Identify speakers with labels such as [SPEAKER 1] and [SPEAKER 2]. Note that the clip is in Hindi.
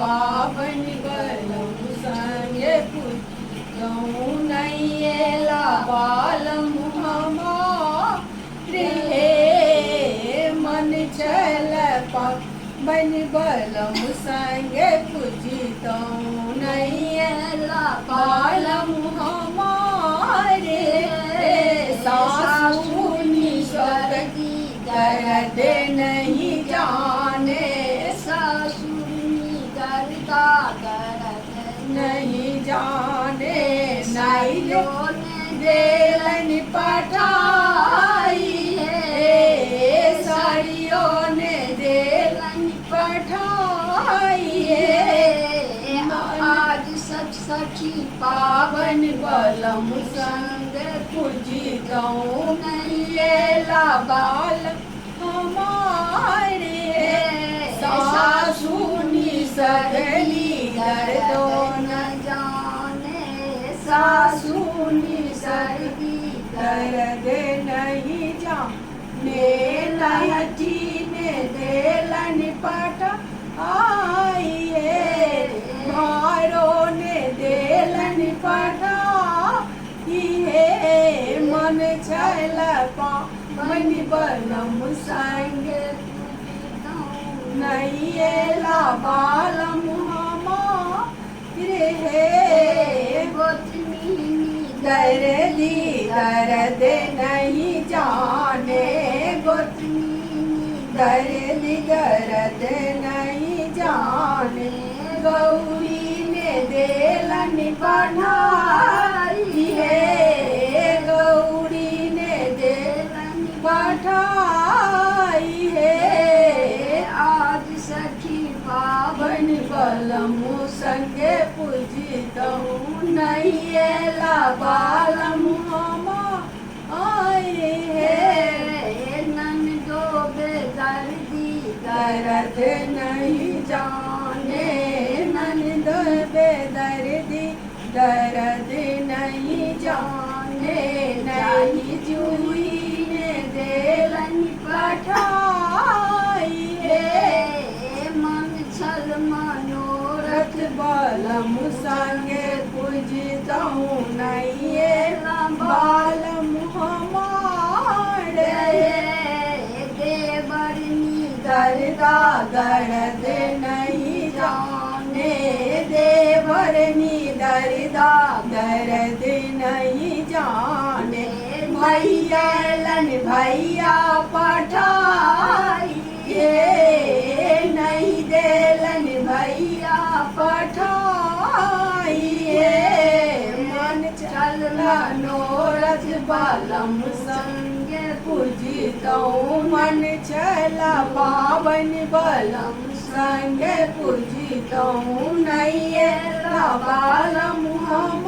[SPEAKER 1] पावन बलम संगे पूजऊ नैला बालम हमारे मन चल पावन बलम संगे पूजितऊ नैला बालम हमारे सासु निस्वर्गी दर्द नहीं जाने
[SPEAKER 2] करता दर्द
[SPEAKER 1] नहीं जाने नाइयों ने देलन पठाई है साड़ियों ने देलन पठाई है
[SPEAKER 2] आज सब सखी
[SPEAKER 1] पावन बलम संग पूजितऊ नैला बाल हमारे सासु निसरली दर्दो
[SPEAKER 2] न जाने
[SPEAKER 1] सासु निसरली दर्द नहीं जाने लहठी ने देलन पठाई है भारों ने देलन पठाई है मन चल पावन बलम संग नैला बालम हमारे दर्दी दर्द नहीं जाने दर्द दर्द नहीं जाने गौरी ने देलन पठाई है गौरी ने देलन पठाई है
[SPEAKER 2] आज सखी
[SPEAKER 1] पावन बलम संगे पूजितऊ नैला बालम हमारे है
[SPEAKER 2] नंदो बेदर्दी
[SPEAKER 1] दर्द नहीं जाने नंद बेदर्दी दर्द नहीं जाने नहीं जुई ने देलन पठाई है
[SPEAKER 2] मन छल मनोरथ
[SPEAKER 1] बलम संगे पूजितऊ नैला बालम हमारे
[SPEAKER 2] देवरनी
[SPEAKER 1] दर्दा दर्द नहीं जाने देवरनी दर्दा दर्द नहीं जाने भैया भैया पठाई नहीं देलन भैया पठाई मन चल मनोरथ बलम संगे पूजितऊ मन चला पावन बलम संगे पूजितऊ नैला बालम हम